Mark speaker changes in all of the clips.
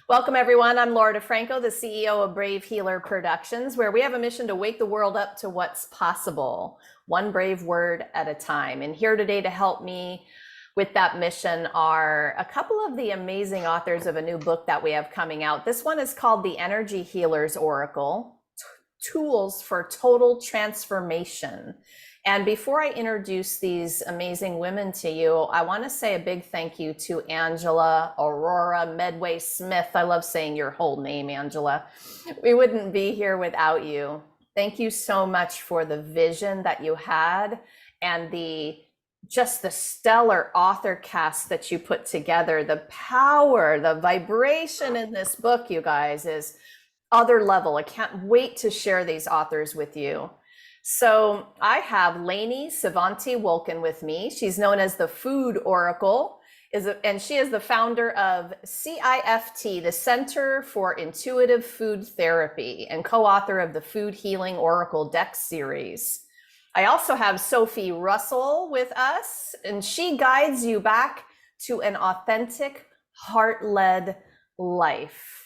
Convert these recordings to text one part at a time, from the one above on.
Speaker 1: Welcome, everyone. I'm Laura DeFranco, the CEO of Brave Healer Productions, where we have a mission to wake the world up to what's possible, one brave word at a time. And here today to help me with that mission are a couple of the amazing authors of a new book that we have coming out. This one is called The Energy Healer's Oracle, Tools for Total Transformation. And before I introduce these amazing women to you, I want to say a big thank you to Angela Aurora Medway Smith. I love saying your whole name, Angela. We wouldn't be here without you. Thank you so much for the vision that you had and just the stellar author cast that you put together. The power, the vibration in this book, you guys, is other level. I can't wait to share these authors with you. So I have Lainey Savanti Wolkin with me. She's known as the Food Oracle, and she is the founder of CIFT, the Center for Intuitive Food Therapy, and co-author of the Food Healing Oracle Deck series. I also have Sophie Russell with us, and she guides you back to an authentic, heart-led life.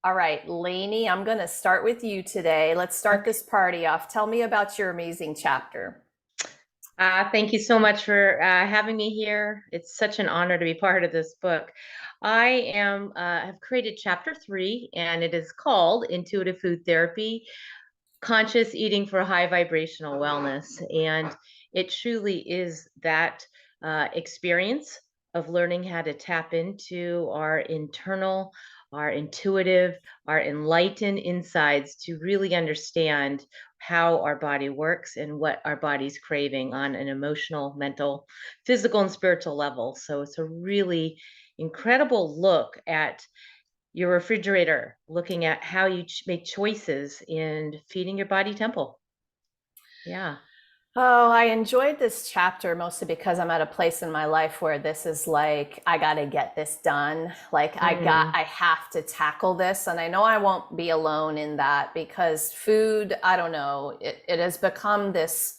Speaker 1: All right, Lainey, I'm going to start with you today. Let's start this party off. Tell me about your amazing chapter.
Speaker 2: Thank you so much for having me here. It's such an honor to be part of this book. I have created chapter 3, and it is called Intuitive Food Therapy, Conscious Eating for High Vibrational Wellness. And it truly is that experience of learning how to tap into our internal, our intuitive, our enlightened insides to really understand how our body works and what our body's craving on an emotional, mental, physical, and spiritual level. So it's a really incredible look at your refrigerator, looking at how you make choices in feeding your body temple. Yeah.
Speaker 1: Oh, I enjoyed this chapter mostly because I'm at a place in my life where this is like, I got to get this done. Like I have to tackle this. And I know I won't be alone in that because food, I don't know, it has become this,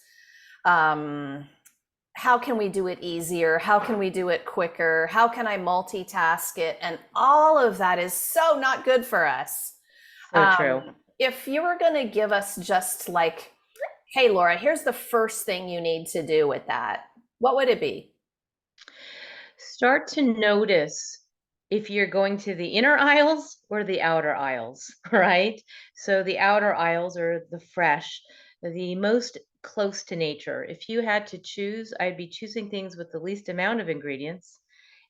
Speaker 1: how can we do it easier? How can we do it quicker? How can I multitask it? And all of that is so not good for us.
Speaker 2: So true.
Speaker 1: If you were going to give us just like, hey, Laura, here's the first thing you need to do with that, what would it be?
Speaker 2: Start to notice if you're going to the inner aisles or the outer aisles, right? So the outer aisles are the fresh, the most close to nature. If you had to choose, I'd be choosing things with the least amount of ingredients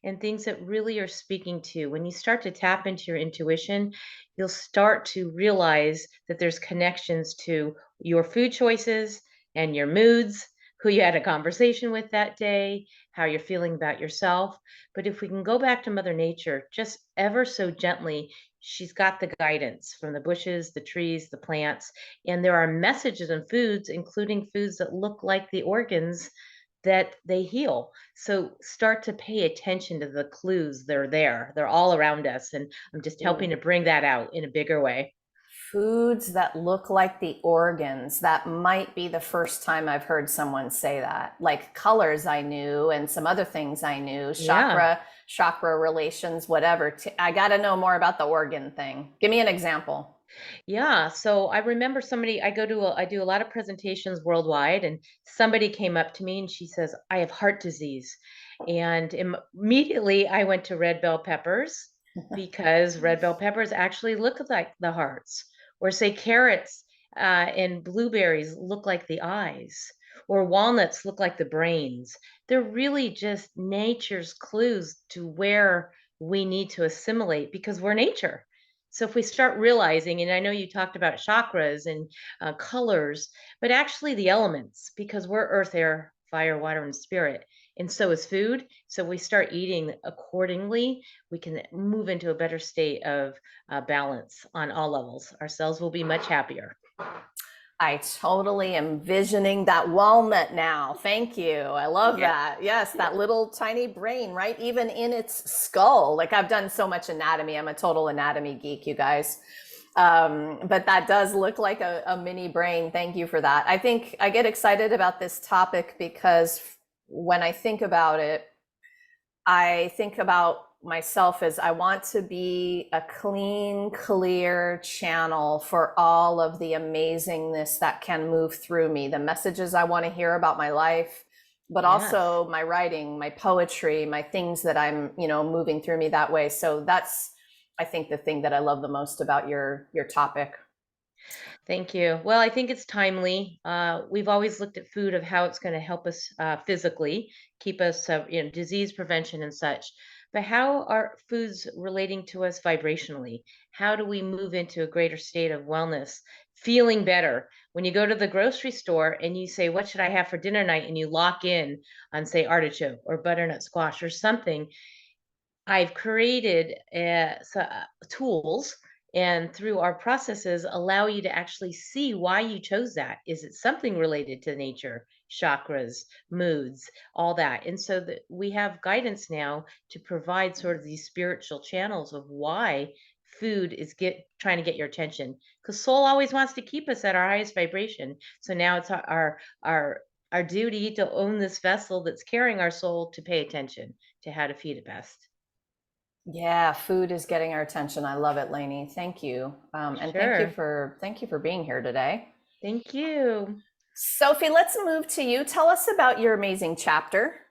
Speaker 2: and things that really are speaking to. When you start to tap into your intuition, you'll start to realize that there's connections to your food choices and your moods, who you had a conversation with that day, how you're feeling about yourself. But if we can go back to Mother Nature just ever so gently, she's got the guidance from the bushes, the trees, the plants, and there are messages in foods, including foods that look like the organs that they heal. So start to pay attention to the clues. They're there. They're all around us. And I'm just helping to bring that out in a bigger way.
Speaker 1: Foods that look like the organs. That might be the first time I've heard someone say that. Like colors I knew and some other things I knew,
Speaker 2: Yeah.
Speaker 1: chakra relations, whatever. I got to know more about the organ thing. Give me an example.
Speaker 2: Yeah, so I remember I do a lot of presentations worldwide, and somebody came up to me and she says, "I have heart disease." And immediately I went to red bell peppers because red bell peppers actually look like the hearts, or say carrots and blueberries look like the eyes, or walnuts look like the brains. They're really just nature's clues to where we need to assimilate because we're nature. So if we start realizing, and I know you talked about chakras and colors, but actually the elements, because we're earth, air, fire, water, and spirit, and so is food. So we start eating accordingly, we can move into a better state of balance on all levels. Our cells will be much happier.
Speaker 1: I totally am visioning that walnut now. Thank you. I love
Speaker 2: Yeah.
Speaker 1: that. Yes, that little tiny brain, right? Even in its skull. Like I've done so much anatomy. I'm a total anatomy geek, you guys. But that does look like a mini brain. Thank you for that. I think I get excited about this topic because when I think about it, I think about myself is I want to be a clean, clear channel for all of the amazingness that can move through me, the messages I want to hear about my life, but
Speaker 2: Yes.
Speaker 1: also my writing, my poetry, my things that I'm, moving through me that way. So that's, I think, the thing that I love the most about your topic.
Speaker 2: Thank you. Well, I think it's timely. We've always looked at food of how it's going to help us physically, keep us, disease prevention and such. But how are foods relating to us vibrationally? How do we move into a greater state of wellness, feeling better? When you go to the grocery store and you say, "What should I have for dinner night?" and you lock in on, say, artichoke or butternut squash or something, I've created tools and through our processes allow you to actually see why you chose that. Is it something related to nature, chakras, moods, all that? And so that we have guidance now to provide sort of these spiritual channels of why food is get trying to get your attention because soul always wants to keep us at our highest vibration. So now it's our duty to own this vessel that's carrying our soul to pay attention to how to feed it best.
Speaker 1: Yeah, food is getting our attention. I love it, Lainey. Thank you. And
Speaker 2: Sure.
Speaker 1: thank you for being here today.
Speaker 2: Thank you.
Speaker 1: Sophie, let's move to you. Tell us about your amazing chapter.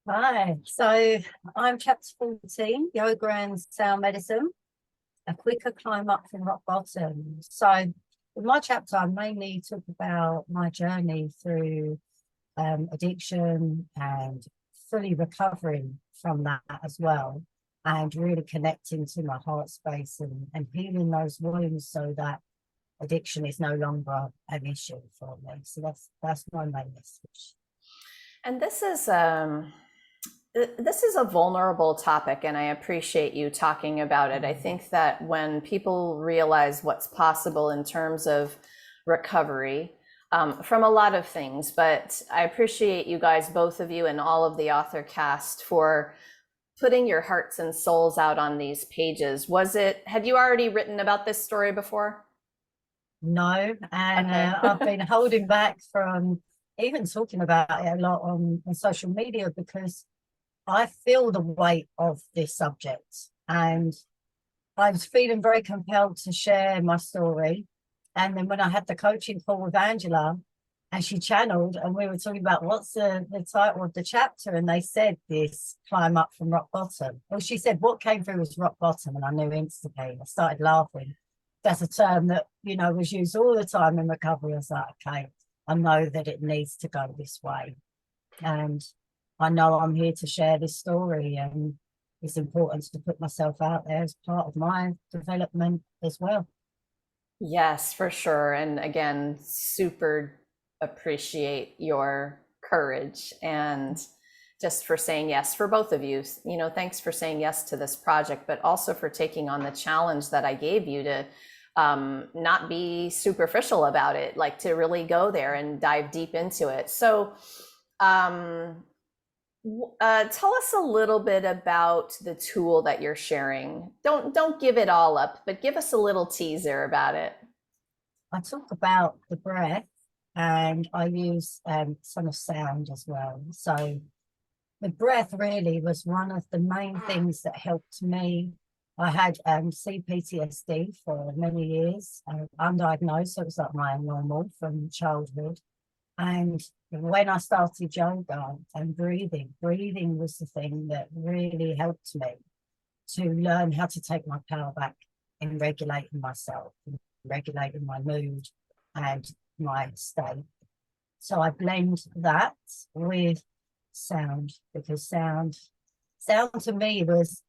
Speaker 3: Hi, so I'm chapter 14, Yoga and Sound Medicine, a quicker climb up from rock bottom. So in my chapter, I mainly talk about my journey through addiction and fully recovering from that as well, and really connecting to my heart space and healing those wounds so that addiction is no longer an issue for me. So that's my main message.
Speaker 1: And this is a vulnerable topic, and I appreciate you talking about it. I think that when people realize what's possible in terms of recovery from a lot of things, but I appreciate you guys, both of you and all of the author cast, for putting your hearts and souls out on these pages. Had you already written about this story before?
Speaker 3: No, and
Speaker 1: Okay.
Speaker 3: I've been holding back from even talking about it a lot on social media because I feel the weight of this subject, and I was feeling very compelled to share my story. And then when I had the coaching call with Angela, and she channeled, and we were talking about what's the title of the chapter, and they said this climb up from rock bottom. Well, she said what came through was rock bottom, and I knew instantly. I started laughing. That's a term that was used all the time in recovery. I was like, okay, I know that it needs to go this way, and I know I'm here to share this story, and it's important to put myself out there as part of my development as well.
Speaker 1: Yes, for sure. And again, super appreciate your courage and just for saying yes for both of you. Thanks for saying yes to this project, but also for taking on the challenge that I gave you to not be superficial about it, like to really go there and dive deep into it. So, tell us a little bit about the tool that you're sharing. Don't give it all up, but give us a little teaser about it.
Speaker 3: I talk about the breath, and I use some of sound as well. So the breath really was one of the main things that helped me. I had CPTSD for many years, undiagnosed, so it was like my normal from childhood. And when I started yoga and breathing was the thing that really helped me to learn how to take my power back in regulating myself, regulating my mood and my state. So I blend that with sound, because sound to me was,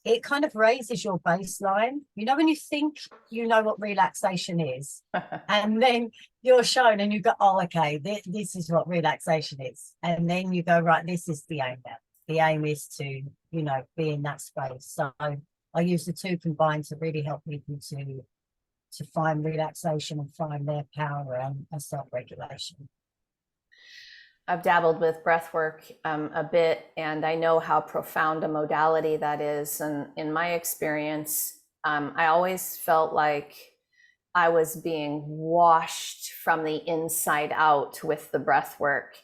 Speaker 3: it kind of raises your baseline. When you think you know what relaxation is, and then you're shown and you go, oh, okay, this is what relaxation is. And then you go, right, this is the aim now. The aim is to, be in that space. So I use the two combined to really help people to find relaxation and find their power and self-regulation.
Speaker 1: I've dabbled with breath work a bit, and I know how profound a modality that is. And in my experience, I always felt like I was being washed from the inside out with the breath work.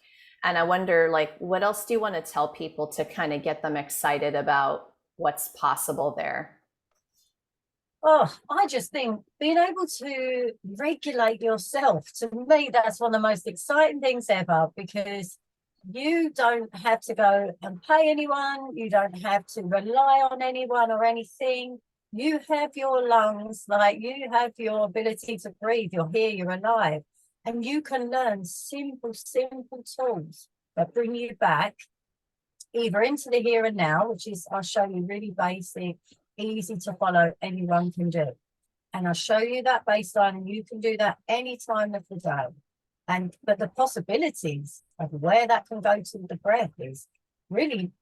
Speaker 1: And I wonder, like, what else do you want to tell people to kind of get them excited about what's possible there?
Speaker 3: Oh, I just think being able to regulate yourself, to me, that's one of the most exciting things ever, because you don't have to go and pay anyone. You don't have to rely on anyone or anything. You have your lungs, like you have your ability to breathe. You're here, you're alive. And you can learn simple tools that bring you back either into the here and now, which is, I'll show you really basic, easy to follow, anyone can do. And I'll show you that baseline, and you can do that any time of the day. But the possibilities of where that can go to the breath is really,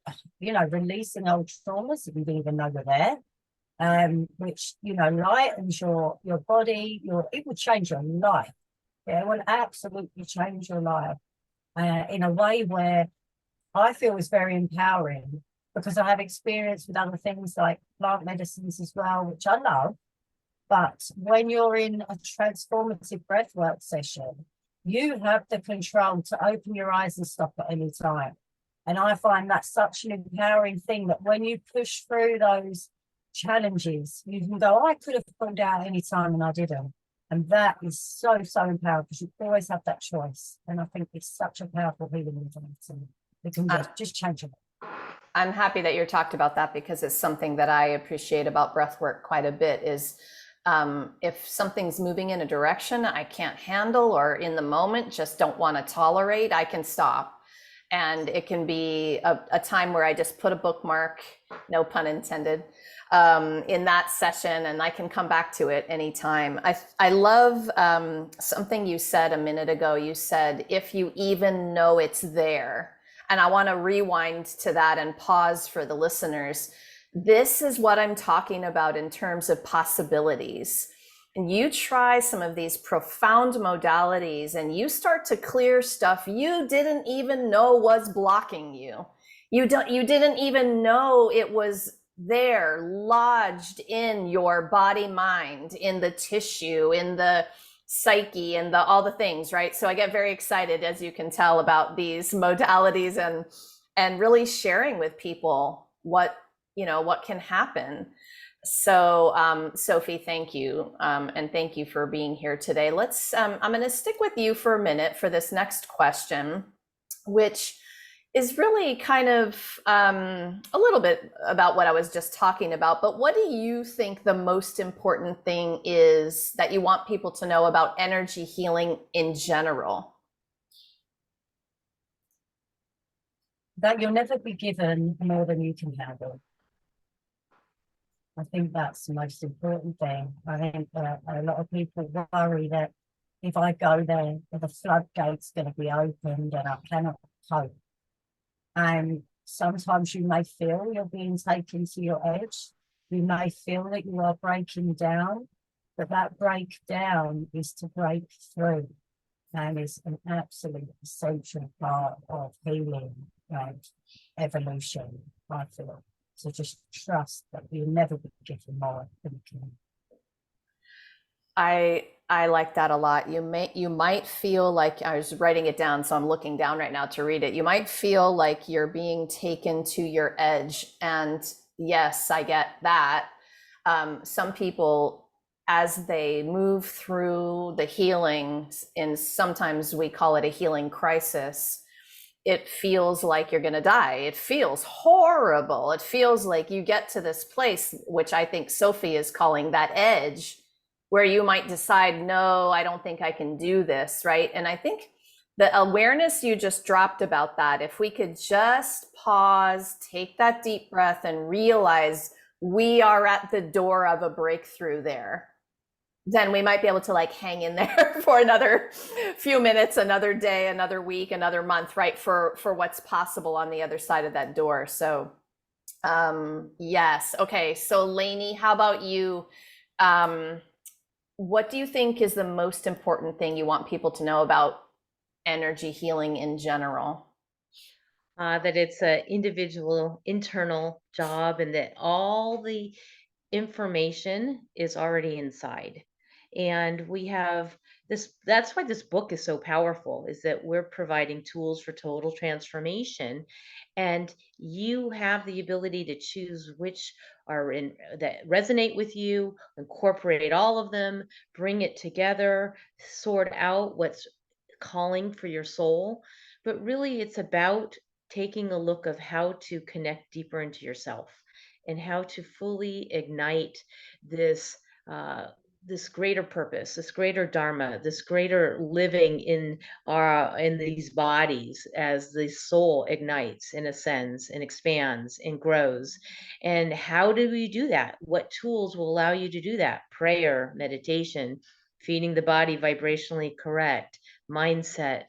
Speaker 3: releasing old traumas that you didn't even know were there, which, lightens your body, it will change your life. Yeah, it will absolutely change your life in a way where I feel is very empowering, because I have experience with other things like plant medicines as well, which I love. But when you're in a transformative breathwork session, you have the control to open your eyes and stop at any time. And I find that such an empowering thing, that when you push through those challenges, you can go, I could have pulled out any time and I didn't. And that is so empowering, because you always have that choice. And I think it's such a powerful healing event. It can just change it.
Speaker 1: I'm happy that you talked about that, because it's something that I appreciate about breath work quite a bit is if something's moving in a direction I can't handle, or in the moment just don't want to tolerate, I can stop. And it can be a time where I just put a bookmark, no pun intended, in that session, and I can come back to it anytime. I love something you said a minute ago. You said, if you even know it's there. And I want to rewind to that and pause for the listeners. This is what I'm talking about in terms of possibilities. And you try some of these profound modalities and you start to clear stuff you didn't even know was blocking you. You didn't even know it was there, lodged in your body, mind, in the tissue, in the psyche, and all the things, right? So I get very excited, as you can tell, about these modalities and really sharing with people what can happen. So Sophie, thank you, and thank you for being here today. I'm going to stick with you for a minute for this next question, which is really kind of a little bit about what I was just talking about. But what do you think the most important thing is that you want people to know about energy healing in general?
Speaker 3: That you'll never be given more than you can handle. I think that's the most important thing. I think a lot of people worry that if I go there, the floodgate's going to be opened and I cannot cope. And sometimes you may feel you're being taken to your edge. You may feel that you are breaking down, but that breakdown is to break through, and is an absolute essential part of healing and evolution, I feel. So just trust that you'll never be given more than you can.
Speaker 1: I like that a lot. You might feel like, I was writing it down, so I'm looking down right now to read it. You might feel like you're being taken to your edge. And yes, I get that. Some people, as they move through the healing, and sometimes we call it a healing crisis, it feels like you're going to die. It feels horrible. It feels like you get to this place, which I think Sophie is calling that edge, where you might decide, no, I don't think I can do this, right? And I think the awareness you just dropped about that, if we could just pause, take that deep breath, and realize we are at the door of a breakthrough there, then we might be able to like hang in there for another few minutes, another day, another week, another month, right? For what's possible on the other side of that door. So yes. Okay. So Lainey, how about you? What do you think is the most important thing you want people to know about energy healing in general?
Speaker 2: That it's an individual internal job, and that all the information is already inside. And we have that's why this book is so powerful, is that we're providing tools for total transformation, and you have the ability to choose which are in that resonate with you, incorporate all of them, bring it together, sort out what's calling for your soul. But really, it's about taking a look of how to connect deeper into yourself and how to fully ignite this uh, this greater purpose, this greater dharma, this greater living in these bodies as the soul ignites and ascends and expands and grows. And how do we do that? What tools will allow you to do that? Prayer, meditation, feeding the body vibrationally correct, mindset,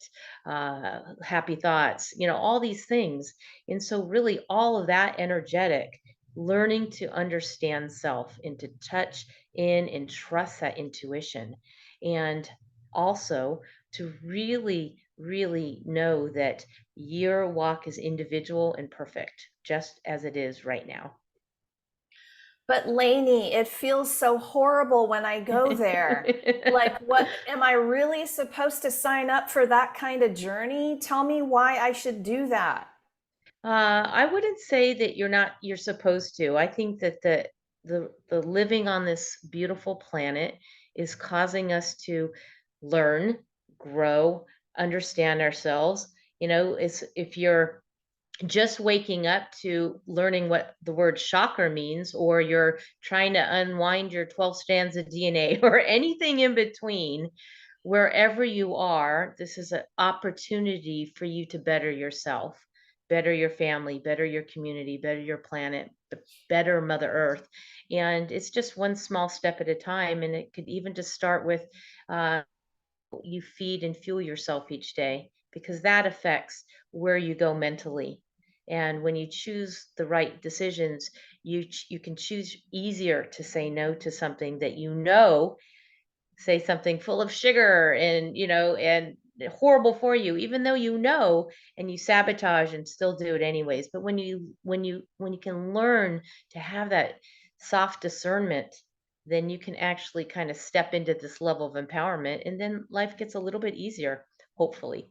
Speaker 2: happy thoughts, all these things. And so, really, all of that energetic, learning to understand self and to touch in and trust that intuition. And also to really, really know that your walk is individual and perfect, just as it is right now.
Speaker 1: But Lainey, it feels so horrible when I go there. Like, what am I really supposed to sign up for that kind of journey? Tell me why I should do that.
Speaker 2: I wouldn't say that you're supposed to. I think that the living on this beautiful planet is causing us to learn, grow, understand ourselves. It's if you're just waking up to learning what the word chakra means, or you're trying to unwind your 12 strands of DNA, or anything in between, wherever you are, this is an opportunity for you to better yourself, better your family, better your community, better your planet, better Mother Earth. And it's just one small step at a time. And it could even just start with uh, you feed and fuel yourself each day, because that affects where you go mentally. And when you choose the right decisions, you can choose easier to say no to something that say something full of sugar and horrible for you, even though and you sabotage and still do it anyways. But when you can learn to have that soft discernment, then you can actually kind of step into this level of empowerment, and then life gets a little bit easier, hopefully.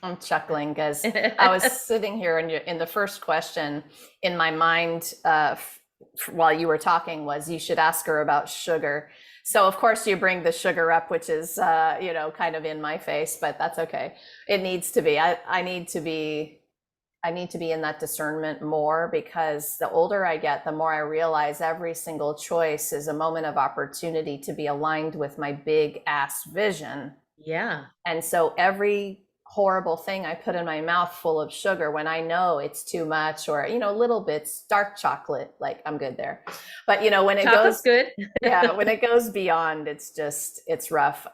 Speaker 1: I'm chuckling because I was sitting here in the first question in my mind while you were talking was you should ask her about sugar. So of course you bring the sugar up, which is kind of in my face, but that's okay. It needs to be. I need to be. I need to be in that discernment more, because the older I get, the more I realize every single choice is a moment of opportunity to be aligned with my big ass vision.
Speaker 2: Yeah.
Speaker 1: And so every horrible thing I put in my mouth full of sugar, when I know it's too much, or, little bits, dark chocolate, like I'm good there. But, when it
Speaker 2: Chocolate's
Speaker 1: goes,
Speaker 2: good.
Speaker 1: yeah, when it goes beyond, it's rough.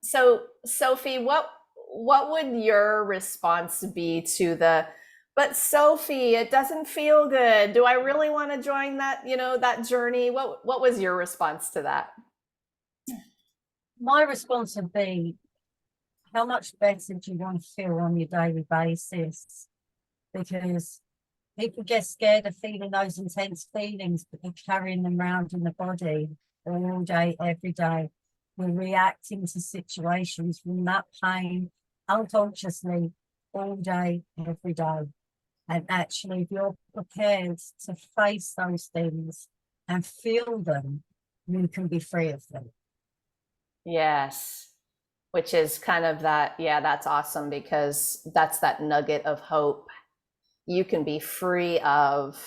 Speaker 1: So Sophie, what would your response be to but Sophie, it doesn't feel good. Do I really want to join that, that journey? What was your response to that?
Speaker 3: My response would be, how much better do you want to feel on your daily basis? Because people get scared of feeling those intense feelings, but they're carrying them around in the body all day, every day. We're reacting to situations from that pain unconsciously all day, every day. And actually, if you're prepared to face those things and feel them, you can be free of them.
Speaker 1: Yes. Which is kind of that, yeah, that's awesome, because that's that nugget of hope. You can be free of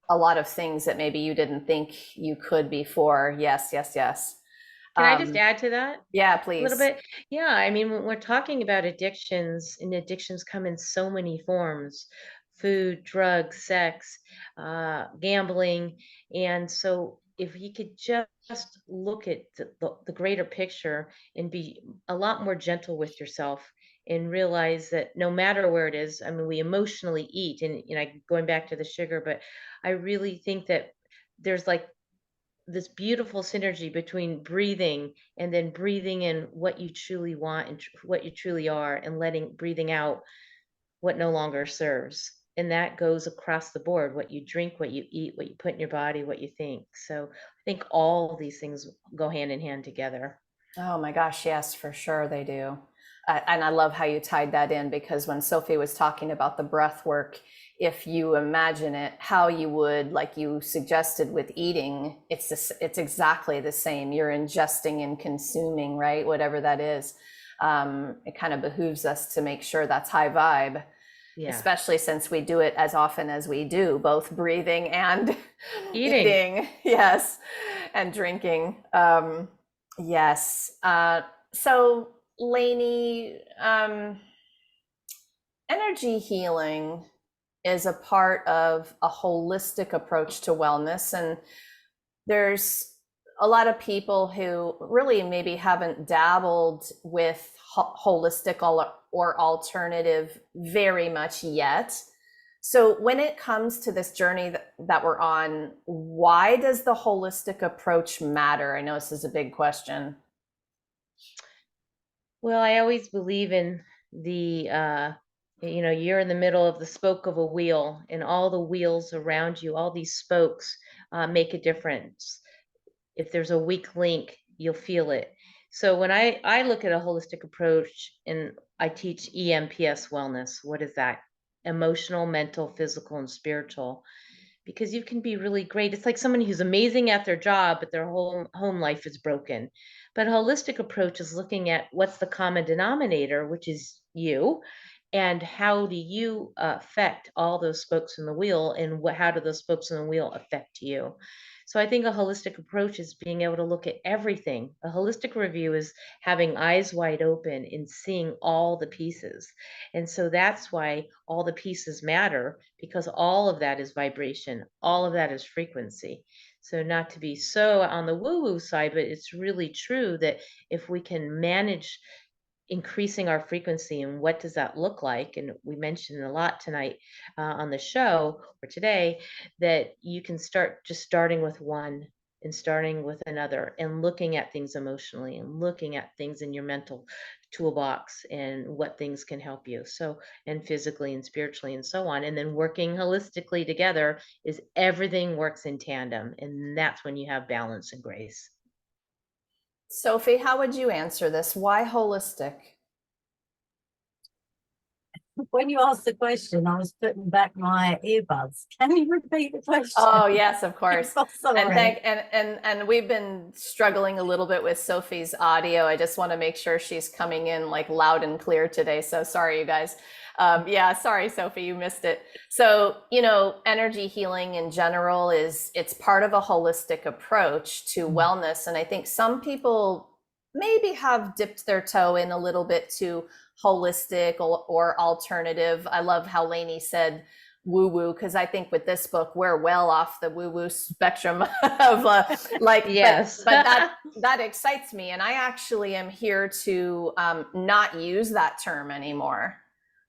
Speaker 1: a lot of things that maybe you didn't think you could before. Yes, yes, yes.
Speaker 2: Can I just add to that
Speaker 1: Yeah,
Speaker 2: a little
Speaker 1: please.
Speaker 2: bit? Yeah, I mean, when we're talking about addictions, and addictions come in so many forms: food, drugs, sex, gambling. And so, if you could just look at the greater picture and be a lot more gentle with yourself, and realize that no matter where it is, I mean, we emotionally eat, and, going back to the sugar, but I really think that there's like this beautiful synergy between breathing, and then breathing in what you truly want and what you truly are, and breathing out what no longer serves. And that goes across the board: what you drink, what you eat, what you put in your body, what you think. So I think all of these things go hand in hand together.
Speaker 1: Oh my gosh, yes, for sure they do. And I love how you tied that in, because when Sophie was talking about the breath work, if you imagine it, how you would, like you suggested with eating, it's exactly the same. You're ingesting and consuming, right? Whatever that is. It kind of behooves us to make sure that's high vibe,
Speaker 2: Yeah.
Speaker 1: especially since we do it as often as we do, both breathing and
Speaker 2: Eating.
Speaker 1: eating. Yes, and drinking. Yes. So, Lainey, energy healing is a part of a holistic approach to wellness. And there's a lot of people who really maybe haven't dabbled with holistic or alternative very much yet. So when it comes to this journey that we're on, why does the holistic approach matter? I know this is a big question.
Speaker 2: Well, I always believe in the, you're in the middle of the spoke of a wheel, and all the wheels around you, all these spokes make a difference. If there's a weak link, you'll feel it. So when I look at a holistic approach, and I teach EMPS wellness, what is that? Emotional, mental, physical, and spiritual. Because you can be really great. It's like someone who's amazing at their job, but their whole home life is broken. But a holistic approach is looking at what's the common denominator, which is you, and how do you affect all those spokes in the wheel, and how do those spokes in the wheel affect you? So I think a holistic approach is being able to look at everything. A holistic review is having eyes wide open and seeing all the pieces. And so that's why all the pieces matter, because all of that is vibration, all of that is frequency. So, not to be so on the woo woo side, but it's really true that if we can manage increasing our frequency, and what does that look like, and we mentioned a lot tonight on the show or today, that you can start just starting with one and starting with another, and looking at things emotionally, and looking at things in your mental toolbox, and what things can help you, so, and physically and spiritually and so on, and then working holistically together, is everything works in tandem, and that's when you have balance and grace.
Speaker 1: Sophie, how would you answer this? Why holistic?
Speaker 3: When you asked the question, I was putting back my earbuds. Can you repeat the question?
Speaker 1: Oh, yes, of course.
Speaker 3: I'm sorry.
Speaker 1: And we've been struggling a little bit with Sophie's audio. I just want to make sure she's coming in like loud and clear today. So sorry, you guys. Yeah, sorry, Sophie, you missed it. So, energy healing in general it's part of a holistic approach to wellness. And I think some people maybe have dipped their toe in a little bit to holistic or alternative. I love how Lainey said woo woo, because I think with this book we're well off the woo woo spectrum of
Speaker 2: Yes.
Speaker 1: but that excites me, and I actually am here to not use that term anymore,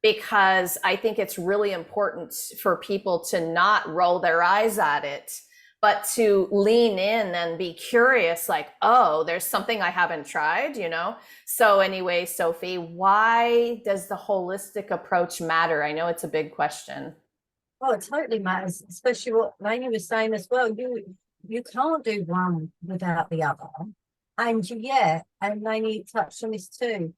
Speaker 1: because I think it's really important for people to not roll their eyes at it, but to lean in and be curious, like, oh, there's something I haven't tried. So anyway, Sophie, why does the holistic approach matter? I know it's a big question.
Speaker 3: Oh, it totally matters, especially what Lainey was saying as well. You can't do one without the other. And and Lainey touched on this too.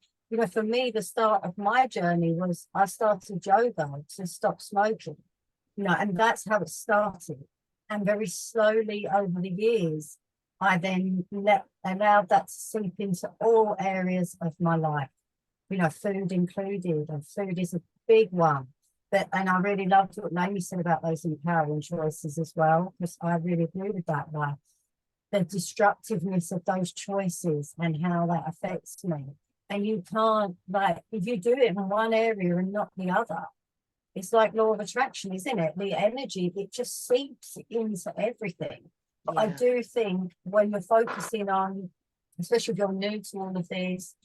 Speaker 3: For me, the start of my journey was I started yoga to stop smoking, and that's how it started. And very slowly over the years, I then allowed that to seep into all areas of my life, food included, and food is a big one. And I really loved what Lainey said about those empowering choices as well, because I really agree with that. Like the destructiveness of those choices and how that affects me. And you can't, like, if you do it in one area and not the other, it's like law of attraction, isn't it? The energy, it just seeps into everything. But I
Speaker 2: Yeah.
Speaker 3: do think when you're focusing on, especially if you're new to all of these,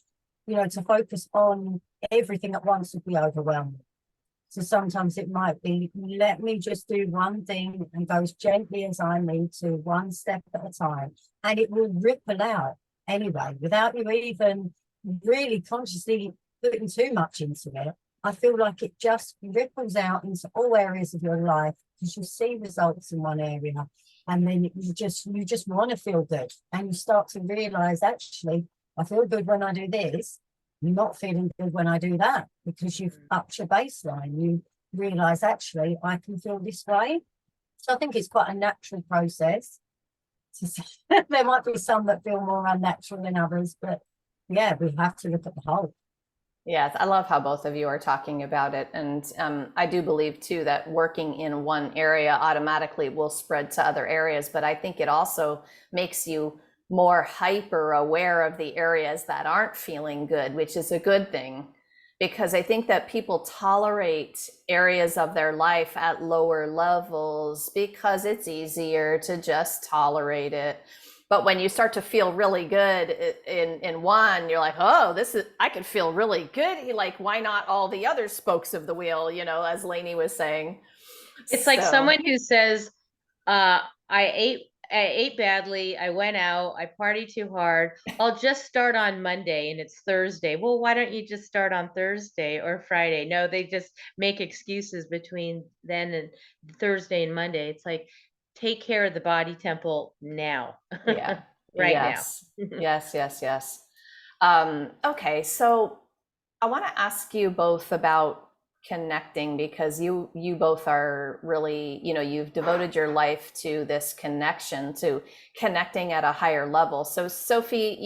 Speaker 3: to focus on everything at once would be overwhelming. So sometimes it might be, let me just do one thing and go as gently as I need to, one step at a time. And it will ripple out anyway, without you even really consciously putting too much into it. I feel like it just ripples out into all areas of your life, because you see results in one area, and then you just want to feel good, and you start to realize, actually, I feel good when I do this. You're not feeling good when I do that because you've upped your baseline. You realize actually I can feel this way. So I think it's quite a natural process. There might be some that feel more unnatural than others, but yeah, we have to look at the whole.
Speaker 1: Yes, I love how both of you are talking about it. And I do believe too that working in one area automatically will spread to other areas. But I think it also makes you more hyper aware of the areas that aren't feeling good, which is a good thing. Because I think that people tolerate areas of their life at lower levels because it's easier to just tolerate it. But when you start to feel really good in one, you're like, oh, this is, I could feel really good. Like, why not all the other spokes of the wheel, as Lainey was saying.
Speaker 2: It's like someone who says, I ate badly, I went out, I partied too hard. I'll just start on Monday and it's Thursday. Well, why don't you just start on Thursday or Friday? No, they just make excuses between then and Thursday and Monday. It's like, take care of the body temple now.
Speaker 1: Yeah.
Speaker 2: Right
Speaker 1: Yes.
Speaker 2: now.
Speaker 1: Yes, yes, yes. Okay, so I want to ask you both about connecting because you both are really, you've devoted your life to this connection, to connecting at a higher level. So Sophie,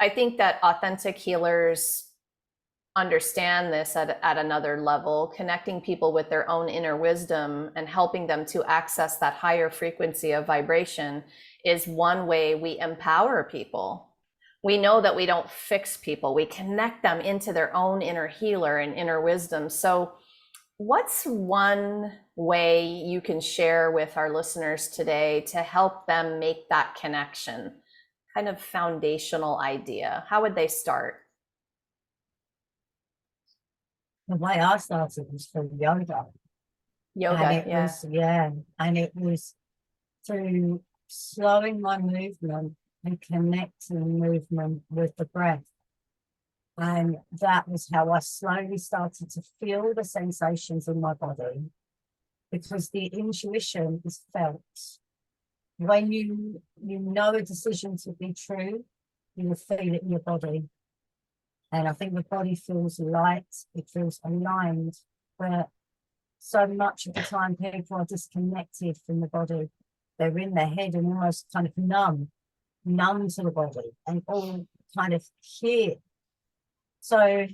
Speaker 1: I think that authentic healers understand this at another level, connecting people with their own inner wisdom and helping them to access that higher frequency of vibration is one way we empower people. We know that we don't fix people, we connect them into their own inner healer and inner wisdom. So what's one way you can share with our listeners today to help them make that connection? Kind of foundational idea. How would they start?
Speaker 3: The way I started was through yoga.
Speaker 1: Yoga,
Speaker 3: And it was through slowing my movement and connecting movement with the breath. And that was how I slowly started to feel the sensations in my body, because the intuition is felt. When you know a decision to be true, you will feel it in your body. And I think the body feels light, it feels aligned, but so much of the time people are disconnected from the body. They're in their head and almost kind of numb to the body and all kind of here. So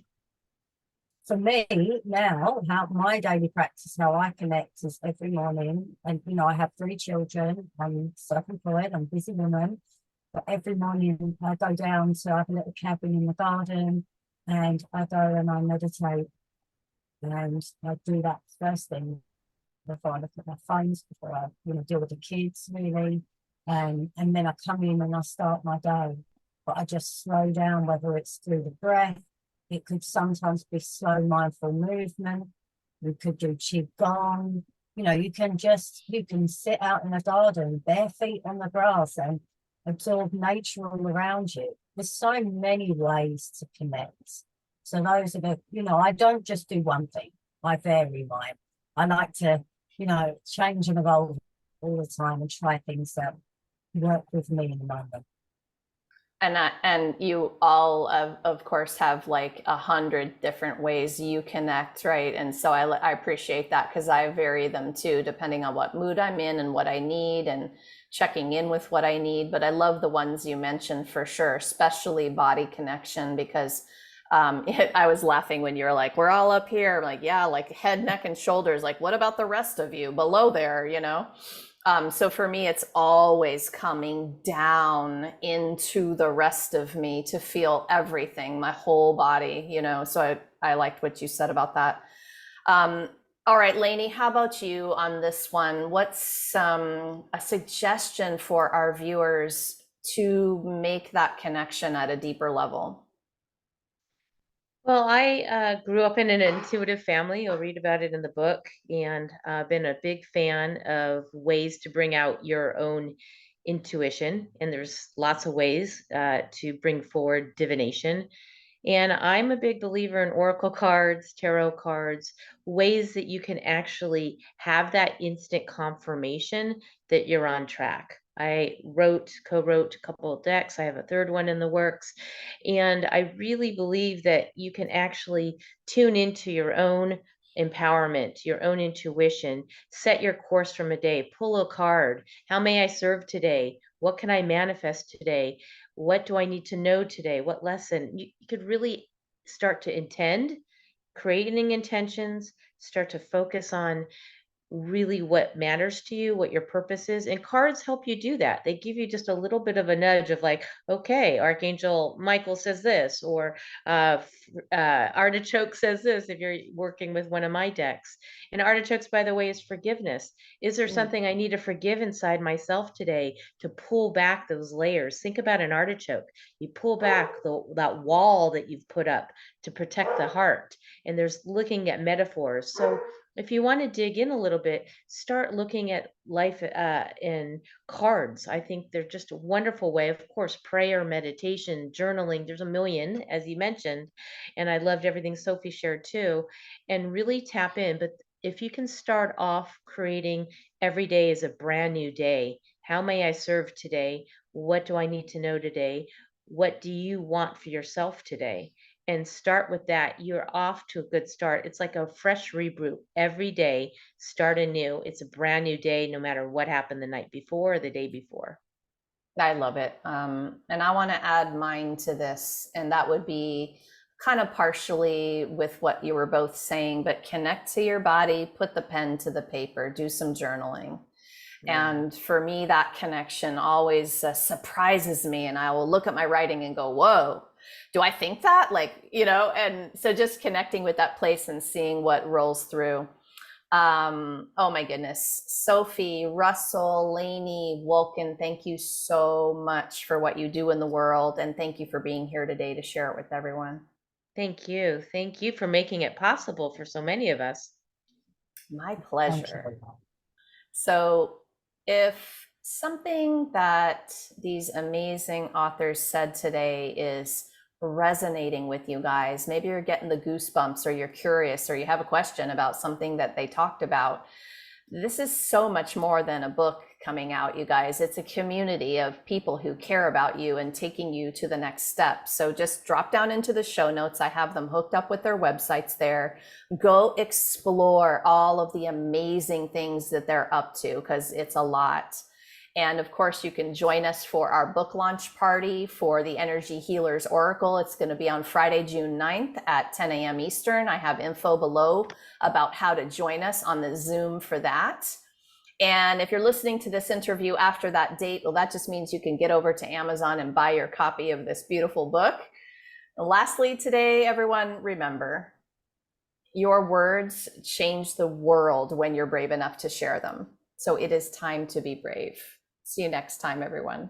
Speaker 3: for me now, how my daily practice, how I connect is every morning. And, I have 3 children, I'm self-employed, I'm a busy woman. But every morning I go down to have a little cabin in the garden and I go and I meditate. And I do that first thing before I look at my phones, before I deal with the kids really. And then I come in and I start my day. But I just slow down, whether it's through the breath. It could sometimes be slow mindful movement. We could do qigong. You can sit out in the garden, bare feet on the grass and absorb nature all around you. There's so many ways to connect. So those are I don't just do one thing. I vary mine. I like to, change and evolve all the time and try things that work with me in the moment.
Speaker 1: And you all of course have like 100 different ways you connect, right? And so I appreciate that because I vary them too, depending on what mood I'm in and what I need and checking in with what I need. But I love the ones you mentioned for sure, especially body connection, because I was laughing when you were like, we're all up here. I'm like, yeah, like head, neck, and shoulders. Like, what about the rest of you below there, So for me, it's always coming down into the rest of me to feel everything, my whole body, So I liked what you said about that. All right, Lainey, how about you on this one? What's a suggestion for our viewers to make that connection at a deeper level?
Speaker 2: Well, I grew up in an intuitive family. You'll read about it in the book, and been a big fan of ways to bring out your own intuition. And there's lots of ways to bring forward divination. And I'm a big believer in oracle cards, tarot cards, ways that you can actually have that instant confirmation that you're on track. I co-wrote a couple of decks. I have a third one in the works. And I really believe that you can actually tune into your own empowerment, your own intuition, set your course from a day, pull a card. How may I serve today? What can I manifest today? What do I need to know today? What lesson? You could really start to intend, creating intentions, start to focus on really what matters to you, what your purpose is. And cards help you do that. They give you just a little bit of a nudge of like, okay, Archangel Michael says this, or Artichoke says this if you're working with one of my decks. And Artichokes, by the way, is forgiveness. Is there
Speaker 1: Mm.
Speaker 2: something I need to forgive inside myself today to pull back those layers? Think about an artichoke. You pull back that wall that you've put up to protect the heart. And there's looking at metaphors. So if you want to dig in a little bit, start looking at life in cards. I think they're just a wonderful way. Of course, prayer, meditation, journaling, there's a million, as you mentioned. And I loved everything Sophie shared too. And really tap in. But if you can start off creating every day as a brand new day, how may I serve today? What do I need to know today? What do you want for yourself today? And start with that, you're off to a good start. It's like a fresh reboot every day. Start anew. It's a brand new day, no matter what happened the night before or the day before.
Speaker 1: I love it. And I want to add mine to this, and that would be kind of partially with what you were both saying, but connect to your body, put the pen to the paper, do some journaling.
Speaker 2: Yeah.
Speaker 1: And for me, that connection always surprises me. And I will look at my writing and go, whoa, do I think that? Like, and so just connecting with that place and seeing what rolls through. Oh my goodness. Sophie, Russell, Lainey, Wolken, thank you so much for what you do in the world. And thank you for being here today to share it with everyone.
Speaker 2: Thank you. Thank you for making it possible for so many of us.
Speaker 1: My
Speaker 3: Thank you
Speaker 1: pleasure.
Speaker 3: very much.
Speaker 1: So, if something that these amazing authors said today is resonating with you guys, maybe you're getting the goosebumps, or you're curious, or you have a question about something that they talked about, this is so much more than a book coming out, you guys. It's a community of people who care about you and taking you to the next step. So just drop down into the show notes. I have them hooked up with their websites there. Go explore all of the amazing things that they're up to, because it's a lot. And of course, you can join us for our book launch party for the Energy Healers Oracle. It's going to be on Friday, June 9th at 10 a.m. Eastern. I have info below about how to join us on the Zoom for that. And if you're listening to this interview after that date, well, that just means you can get over to Amazon and buy your copy of this beautiful book. And lastly, today, everyone, remember, your words change the world when you're brave enough to share them. So it is time to be brave. See you next time, everyone.